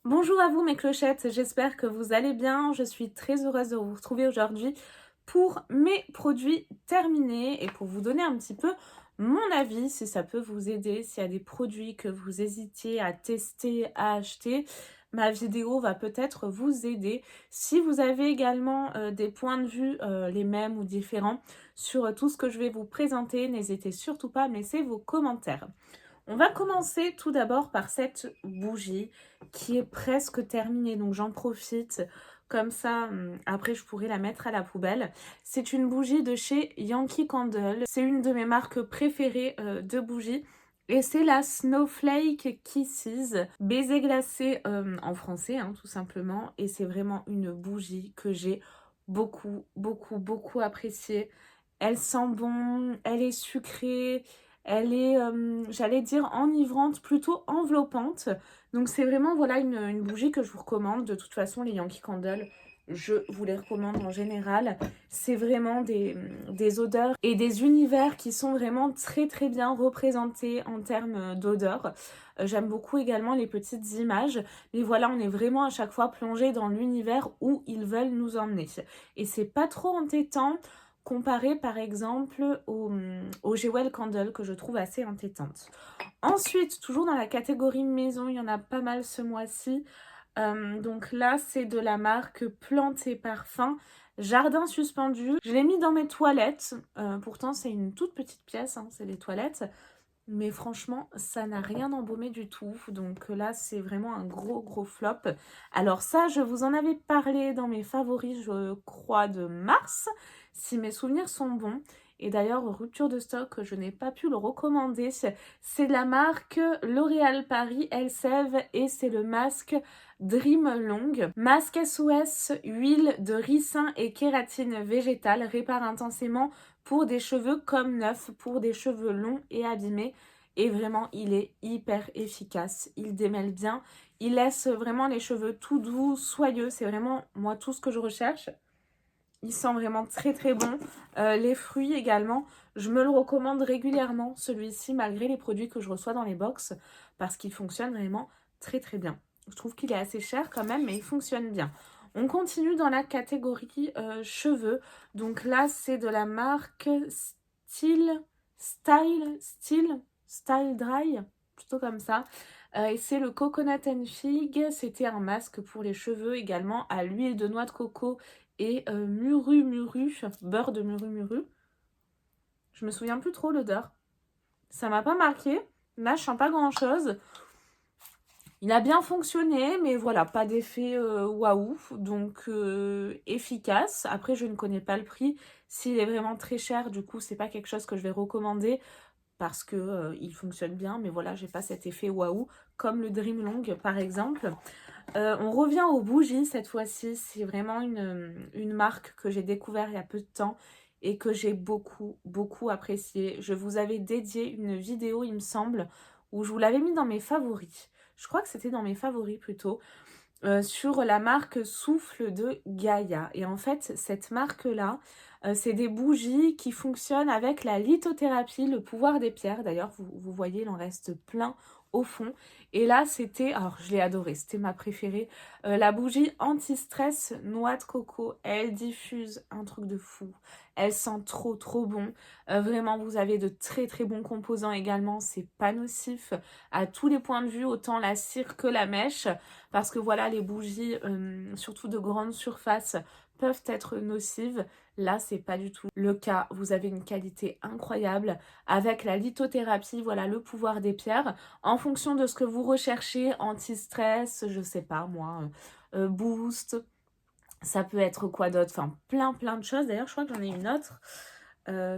Bonjour à vous mes clochettes, j'espère que vous allez bien. Je suis très heureuse de vous retrouver aujourd'hui pour mes produits terminés et pour vous donner un petit peu mon avis, si ça peut vous aider, s'il y a des produits que vous hésitiez à tester, à acheter. Ma vidéo va peut-être vous aider. Si vous avez également des points de vue les mêmes ou différents sur tout ce que je vais vous présenter, n'hésitez surtout pas à me laisser vos commentaires. On va commencer tout d'abord par cette bougie qui est presque terminée, donc j'en profite. Comme ça, après je pourrais la mettre à la poubelle. C'est une bougie de chez Yankee Candle. C'est une de mes marques préférées de bougies. Et c'est la Snowflake Kisses, baiser glacé en français, hein, tout simplement. Et c'est vraiment une bougie que j'ai beaucoup appréciée. Elle sent bon, elle est sucrée, elle est, j'allais dire enivrante, plutôt enveloppante. Donc c'est vraiment voilà une bougie que je vous recommande. De toute façon, les Yankee Candle, je vous les recommande en général. C'est vraiment des odeurs et des univers qui sont vraiment très bien représentés en termes d'odeurs. J'aime beaucoup également les petites images. Mais voilà, on est vraiment à chaque fois plongé dans l'univers où ils veulent nous emmener. Et c'est pas trop entêtant comparé par exemple au Jewel Candle que je trouve assez entêtante. Ensuite, toujours dans la catégorie maison, il y en a pas mal ce mois-ci. Donc là, c'est de la marque Plantes et Parfums, Jardin suspendu. Je l'ai mis dans mes toilettes. Pourtant, c'est une toute petite pièce, hein, c'est les toilettes. Mais franchement, ça n'a rien embaumé du tout. Donc là, c'est vraiment un gros flop. Alors ça, je vous en avais parlé dans mes favoris, je crois, de mars, si mes souvenirs sont bons. Et d'ailleurs, rupture de stock, je n'ai pas pu le recommander. C'est de la marque L'Oréal Paris Elseve et c'est le masque Dream Long. Masque SOS, huile de ricin et kératine végétale, répare intensément pour des cheveux comme neufs, pour des cheveux longs et abîmés. Et vraiment, il est hyper efficace. Il démêle bien. Il laisse vraiment les cheveux tout doux, soyeux. C'est vraiment, moi, tout ce que je recherche. Il sent vraiment très bon. Les fruits également, je me le recommande régulièrement, celui-ci, malgré les produits que je reçois dans les box, parce qu'il fonctionne vraiment très bien. Je trouve qu'il est assez cher quand même, mais il fonctionne bien. On continue dans la catégorie cheveux. Donc là, c'est de la marque Style Dry, plutôt comme ça. Et c'est le Coconut and Fig. C'était un masque pour les cheveux également à l'huile de noix de coco et muru, beurre de muru. Je me souviens plus trop l'odeur. Ça m'a pas marqué. Là, je sens pas grand chose. Il a bien fonctionné, mais voilà, pas d'effet waouh. Donc efficace. Après, je ne connais pas le prix. S'il est vraiment très cher, du coup, c'est pas quelque chose que je vais recommander parce que il fonctionne bien, mais voilà, j'ai pas cet effet waouh, comme le Dream Long par exemple. On revient aux bougies cette fois-ci, c'est vraiment une marque que j'ai découvert il y a peu de temps et que j'ai beaucoup apprécié. Je vous avais dédié une vidéo, il me semble, où je vous l'avais mis dans mes favoris. Je crois que c'était dans mes favoris plutôt, sur la marque Souffle de Gaïa. Et en fait, cette marque-là, c'est des bougies qui fonctionnent avec la lithothérapie, le pouvoir des pierres. D'ailleurs, vous voyez, il en reste plein au fond. Et là, c'était, alors je l'ai adorée, c'était ma préférée, la bougie anti-stress noix de coco. Elle diffuse un truc de fou. Elle sent trop bon. Vraiment, vous avez de très bons composants également. C'est pas nocif à tous les points de vue, autant la cire que la mèche. Parce que voilà, les bougies, surtout de grande surface, peuvent être nocives. Là, c'est pas du tout le cas. Vous avez une qualité incroyable avec la lithothérapie, voilà, le pouvoir des pierres. En fonction de ce que vous recherchez, anti-stress, je sais pas moi, boost, ça peut être quoi d'autre? Enfin, plein de choses. D'ailleurs, je crois que j'en ai une autre.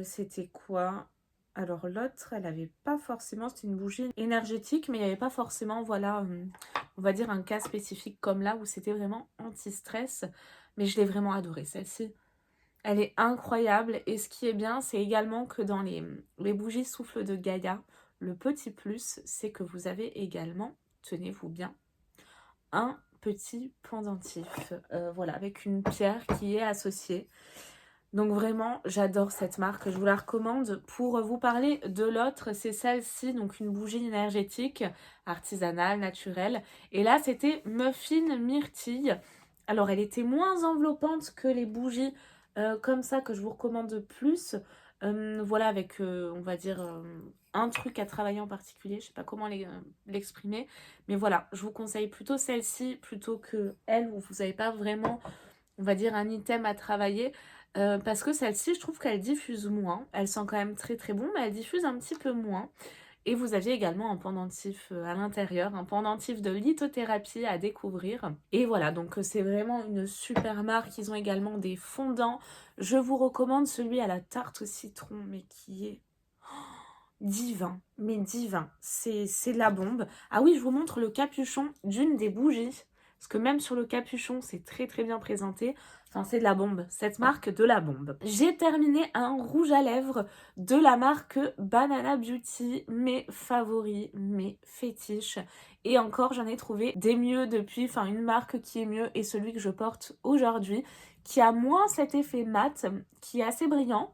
C'était quoi? Alors l'autre, elle avait pas forcément, c'était une bougie énergétique, mais il n'y avait pas forcément, voilà, on va dire un cas spécifique comme là où c'était vraiment anti-stress. Mais je l'ai vraiment adorée, celle-ci. Elle est incroyable. Et ce qui est bien, c'est également que dans les bougies souffle de Gaïa, le petit plus, c'est que vous avez également, tenez-vous bien, un petit pendentif. Voilà, avec une pierre qui est associée. Donc vraiment, j'adore cette marque, je vous la recommande. Pour vous parler de l'autre, c'est celle-ci, donc une bougie énergétique, artisanale, naturelle. Et là, c'était Muffin Myrtille. Alors, elle était moins enveloppante que les bougies comme ça que je vous recommande plus. Voilà, avec, on va dire, un truc à travailler en particulier. Je sais pas comment l'exprimer. Mais voilà, je vous conseille plutôt celle-ci plutôt que elle où vous n'avez pas vraiment, on va dire, un item à travailler. Parce que celle-ci, je trouve qu'elle diffuse moins. Elle sent quand même très très bon, mais elle diffuse un petit peu moins. Et vous aviez également un pendentif à l'intérieur, un pendentif de lithothérapie à découvrir. Et voilà, donc c'est vraiment une super marque. Ils ont également des fondants. Je vous recommande celui à la tarte au citron, mais qui est divin. Mais divin, c'est de la bombe. Ah oui, je vous montre le capuchon d'une des bougies. Parce que même sur le capuchon, c'est très très bien présenté. Enfin, c'est de la bombe. Cette marque, de la bombe. J'ai terminé un rouge à lèvres de la marque Banana Beauty. Mes favoris, mes fétiches. Et encore, j'en ai trouvé des mieux depuis. Enfin, une marque qui est mieux et celui que je porte aujourd'hui. Qui a moins cet effet mat, qui est assez brillant.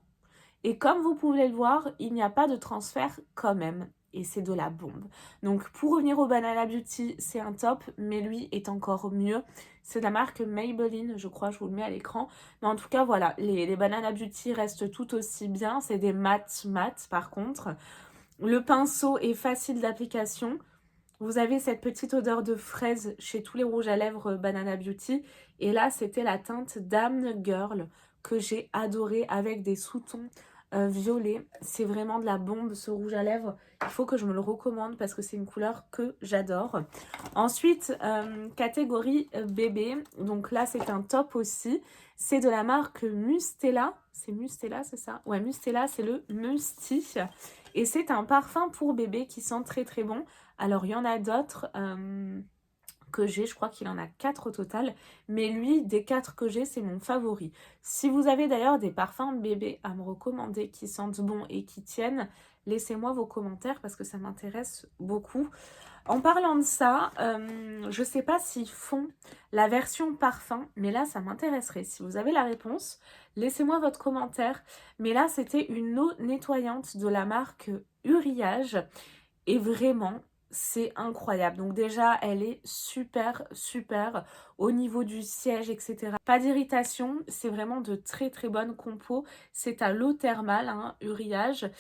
Et comme vous pouvez le voir, il n'y a pas de transfert quand même. Et c'est de la bombe. Donc pour revenir au Banana Beauty, c'est un top, mais lui est encore mieux. C'est de la marque Maybelline, je crois, je vous le mets à l'écran. Mais en tout cas, voilà, les Banana Beauty restent tout aussi bien. C'est des mat par contre. Le pinceau est facile d'application. Vous avez cette petite odeur de fraise chez tous les rouges à lèvres Banana Beauty. Et là, c'était la teinte Damn Girl que j'ai adoré avec des sous-tons violets. C'est vraiment de la bombe ce rouge à lèvres. Il faut que je me le recommande parce que c'est une couleur que j'adore. Ensuite, catégorie bébé. Donc là, c'est un top aussi. C'est de la marque Mustela. C'est Mustela, c'est ça? Ouais, Mustela, c'est le Musty. Et c'est un parfum pour bébé qui sent très très bon. Alors, il y en a d'autres que j'ai, je crois qu'il en a 4 au total, mais lui, des 4 que j'ai, c'est mon favori. Si vous avez d'ailleurs des parfums bébés à me recommander qui sentent bon et qui tiennent, laissez-moi vos commentaires parce que ça m'intéresse beaucoup. En parlant de ça, je sais pas s'ils font la version parfum, mais là, ça m'intéresserait. Si vous avez la réponse, laissez-moi votre commentaire. Mais là, c'était une eau nettoyante de la marque Uriage. Et vraiment, c'est incroyable. Donc déjà, elle est super, super au niveau du siège, etc. Pas d'irritation, c'est vraiment de très, très bonnes compos. C'est à l'eau thermale, hein, Uriage.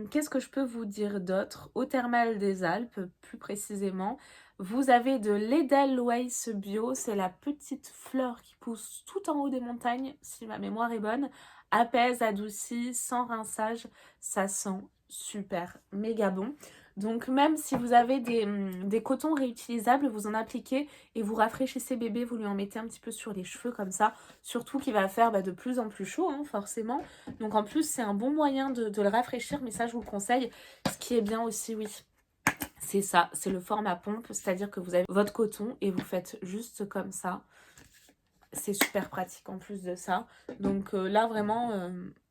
Qu'est-ce que je peux vous dire d'autre? Eau thermale des Alpes, plus précisément. Vous avez de l'Edelweiss Bio, c'est la petite fleur qui pousse tout en haut des montagnes, si ma mémoire est bonne. Apaise, adoucit, sans rinçage, ça sent super, méga bon. Donc même si vous avez des cotons réutilisables, vous en appliquez et vous rafraîchissez bébé, vous lui en mettez un petit peu sur les cheveux comme ça. Surtout qu'il va faire de plus en plus chaud, hein, forcément. Donc en plus, c'est un bon moyen de le rafraîchir, mais ça, je vous le conseille. Ce qui est bien aussi, oui, c'est ça, c'est le format pompe, c'est-à-dire que vous avez votre coton et vous faites juste comme ça. C'est super pratique en plus de ça. Donc là, vraiment,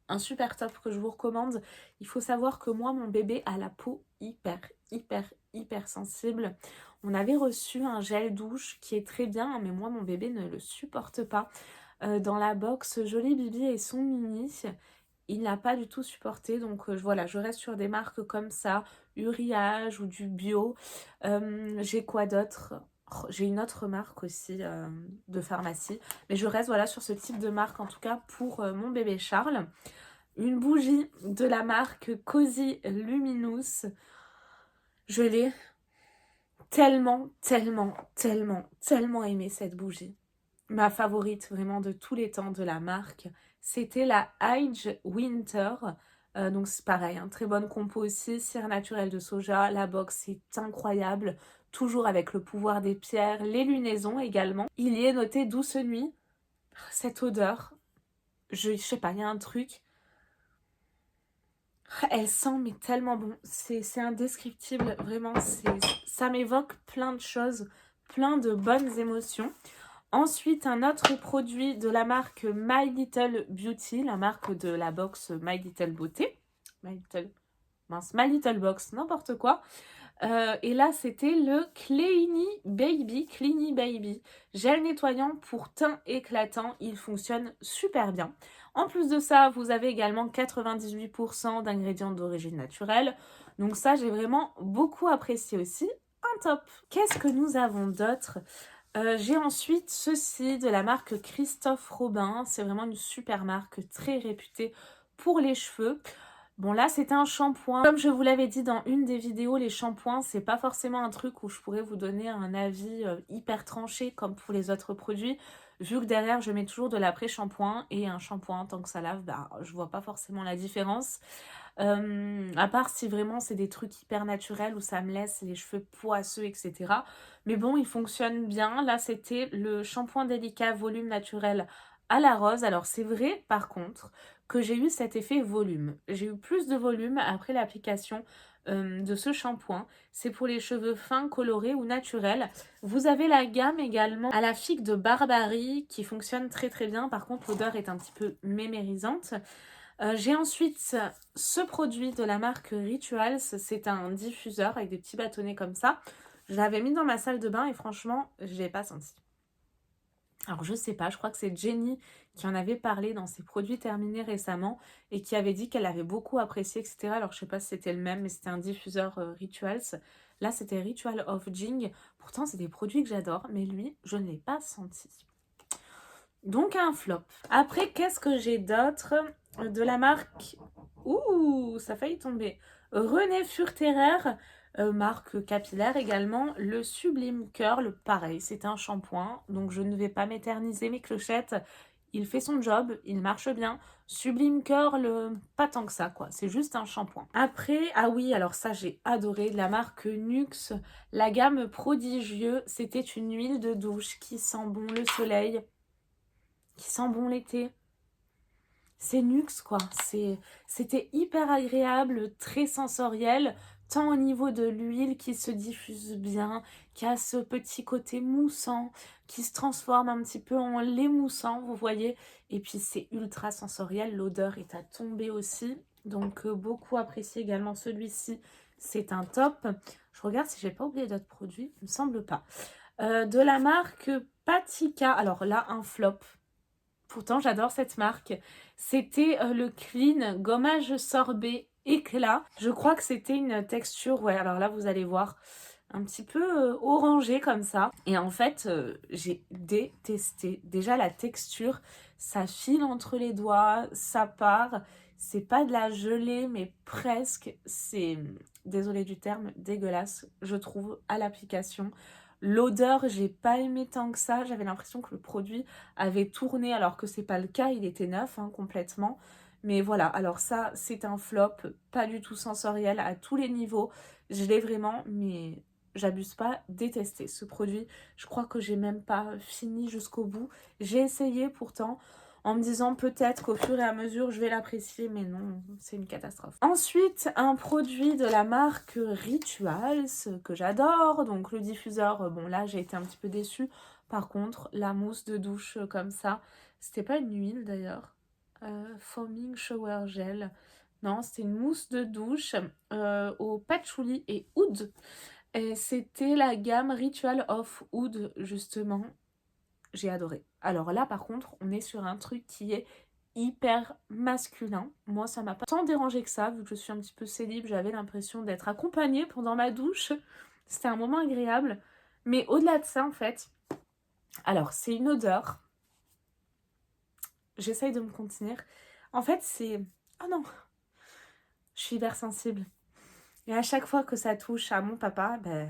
un super top que je vous recommande. Il faut savoir que moi, mon bébé a la peau hyper sensible. On avait reçu un gel douche qui est très bien, mais moi, mon bébé ne le supporte pas. Dans la box Jolie Bibi et son mini, il n'a pas du tout supporté. Donc voilà, je reste sur des marques comme ça, Uriage ou du bio. J'ai quoi d'autre? J'ai une autre marque aussi de pharmacie. Mais je reste voilà sur ce type de marque en tout cas pour mon bébé Charles. Une bougie de la marque Cozy Luminous. Je l'ai tellement aimé cette bougie. Ma favorite vraiment de tous les temps de la marque, c'était la Age Winter. Donc c'est pareil, hein, très bonne compo aussi, cire naturelle de soja, la box est incroyable, toujours avec le pouvoir des pierres, les lunaisons également. Il y est noté douce nuit, cette odeur, je sais pas, il y a un truc, elle sent mais tellement bon, c'est indescriptible, vraiment, ça m'évoque plein de choses, plein de bonnes émotions. Ensuite, un autre produit de la marque My Little Beauty, la marque de la box My Little Beauté. My Little Box, n'importe quoi. Et là, c'était le Cleany Baby, gel nettoyant pour teint éclatant. Il fonctionne super bien. En plus de ça, vous avez également 98% d'ingrédients d'origine naturelle. Donc ça, j'ai vraiment beaucoup apprécié aussi. Un top. Qu'est-ce que nous avons d'autre? J'ai ensuite ceci de la marque Christophe Robin. C'est vraiment une super marque, très réputée pour les cheveux. Bon là c'est un shampoing. Comme je vous l'avais dit dans une des vidéos, les shampoings c'est pas forcément un truc où je pourrais vous donner un avis hyper tranché comme pour les autres produits. Vu que derrière je mets toujours de l'après-shampoing et un shampoing tant que ça lave, bah je vois pas forcément la différence. À part si vraiment c'est des trucs hyper naturels où ça me laisse les cheveux poisseux, etc. Mais bon, il fonctionne bien. Là, c'était le shampoing délicat volume naturel à la rose. Alors, c'est vrai, par contre, que j'ai eu cet effet volume. J'ai eu plus de volume après l'application de ce shampoing. C'est pour les cheveux fins, colorés ou naturels. Vous avez la gamme également à la figue de Barbarie qui fonctionne très très bien. Par contre, l'odeur est un petit peu mémérisante. J'ai ensuite ce produit de la marque Rituals, c'est un diffuseur avec des petits bâtonnets comme ça. Je l'avais mis dans ma salle de bain et franchement, je l'ai pas senti. Alors je sais pas, je crois que c'est Jenny qui en avait parlé dans ses produits terminés récemment et qui avait dit qu'elle avait beaucoup apprécié, etc. Alors je sais pas si c'était le même, mais c'était un diffuseur Rituals. Là, c'était Ritual of Jing. Pourtant, c'est des produits que j'adore, mais lui, je ne l'ai pas senti. Donc un flop. Après, qu'est-ce que j'ai d'autre? De la marque... Ouh, ça a failli tomber. René Furterer, marque capillaire également. Le Sublime Curl, pareil, c'est un shampoing. Donc je ne vais pas m'éterniser mes clochettes. Il fait son job, il marche bien. Sublime Curl, pas tant que ça, quoi. C'est juste un shampoing. Après, ah oui, alors ça, j'ai adoré. De la marque Nuxe, la gamme Prodigieux. C'était une huile de douche qui sent bon le soleil, qui sent bon l'été. C'est Nuxe quoi, c'était hyper agréable, très sensoriel, tant au niveau de l'huile qui se diffuse bien, qui a ce petit côté moussant, qui se transforme un petit peu en lait moussant, vous voyez. Et puis c'est ultra sensoriel, l'odeur est à tomber aussi. Donc beaucoup apprécié également celui-ci, c'est un top. Je regarde si j'ai pas oublié d'autres produits, il me semble pas. De la marque Patika, alors là un flop. Pourtant, j'adore cette marque. C'était le Clean Gommage Sorbet Éclat. Je crois que c'était une texture, ouais, alors là, vous allez voir, un petit peu orangée comme ça. Et en fait, j'ai détesté. Déjà, la texture, ça file entre les doigts, ça part. C'est pas de la gelée, mais presque. C'est, désolée du terme, dégueulasse, je trouve, à l'application. L'odeur, j'ai pas aimé tant que ça. J'avais l'impression que le produit avait tourné, alors que c'est pas le cas. Il était neuf, hein, complètement. Mais voilà, alors ça, c'est un flop, pas du tout sensoriel à tous les niveaux. Je l'ai vraiment, mais j'abuse pas, détesté ce produit. Je crois que j'ai même pas fini jusqu'au bout. J'ai essayé pourtant, en me disant peut-être qu'au fur et à mesure je vais l'apprécier, mais non, c'est une catastrophe. Ensuite, un produit de la marque Rituals que j'adore, donc le diffuseur, bon là j'ai été un petit peu déçue. Par contre, la mousse de douche comme ça, c'était pas une huile d'ailleurs, Foaming Shower Gel, non c'était une mousse de douche au patchouli et oud. Et c'était la gamme Ritual of Oud justement. J'ai adoré. Alors là, par contre, on est sur un truc qui est hyper masculin. Moi, ça m'a pas tant dérangé que ça, vu que je suis un petit peu célib, j'avais l'impression d'être accompagnée pendant ma douche. C'était un moment agréable. Mais au-delà de ça, en fait, alors, c'est une odeur. J'essaye de me contenir. En fait, c'est... Oh non! Je suis hyper sensible. Et à chaque fois que ça touche à mon papa, ben...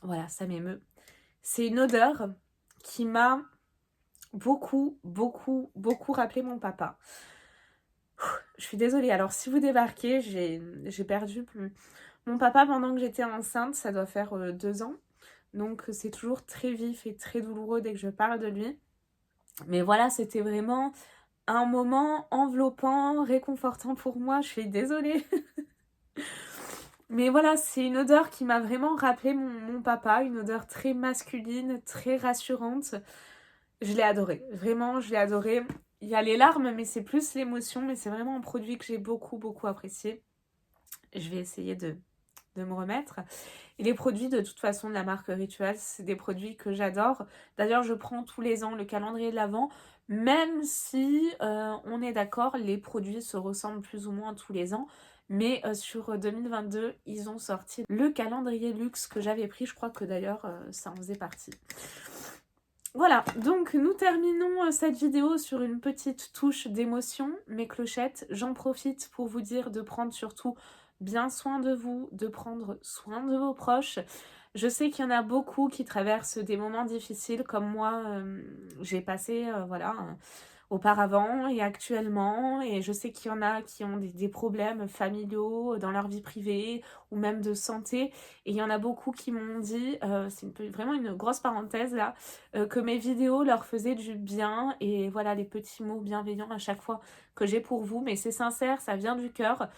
Voilà, ça m'émeut. C'est une odeur qui m'a beaucoup rappelé mon papa. Je suis désolée, alors si vous débarquez, j'ai perdu mon papa pendant que j'étais enceinte, ça doit faire 2 ans. Donc c'est toujours très vif et très douloureux dès que je parle de lui. Mais voilà, c'était vraiment un moment enveloppant, réconfortant pour moi, je suis désolée. Mais voilà, c'est une odeur qui m'a vraiment rappelé mon papa, une odeur très masculine, très rassurante. Je l'ai adoré, vraiment, je l'ai adoré. Il y a les larmes, mais c'est plus l'émotion, mais c'est vraiment un produit que j'ai beaucoup apprécié. Je vais essayer de de me remettre. Et les produits de toute façon de la marque Rituals, c'est des produits que j'adore. D'ailleurs, je prends tous les ans le calendrier de l'Avent, même si on est d'accord, les produits se ressemblent plus ou moins tous les ans. Mais sur 2022, ils ont sorti le calendrier luxe que j'avais pris. Je crois que d'ailleurs, ça en faisait partie. Voilà, donc nous terminons cette vidéo sur une petite touche d'émotion. Mes clochettes, j'en profite pour vous dire de prendre surtout bien soin de vous, de prendre soin de vos proches. Je sais qu'il y en a beaucoup qui traversent des moments difficiles comme moi, j'ai passé, voilà, auparavant et actuellement, et je sais qu'il y en a qui ont des problèmes familiaux dans leur vie privée ou même de santé, et il y en a beaucoup qui m'ont dit, c'est vraiment une grosse parenthèse là, que mes vidéos leur faisaient du bien, et voilà les petits mots bienveillants à chaque fois que j'ai pour vous, mais c'est sincère, ça vient du cœur,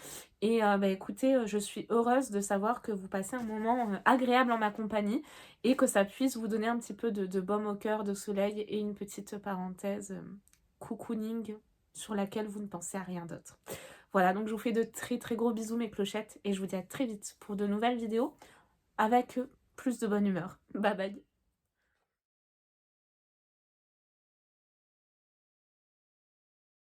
et bah, écoutez, je suis heureuse de savoir que vous passez un moment agréable en ma compagnie, et que ça puisse vous donner un petit peu de baume au cœur, de soleil, et une petite parenthèse cocooning sur laquelle vous ne pensez à rien d'autre. Voilà, donc je vous fais de très très gros bisous mes clochettes, et je vous dis à très vite pour de nouvelles vidéos avec plus de bonne humeur. Bye bye.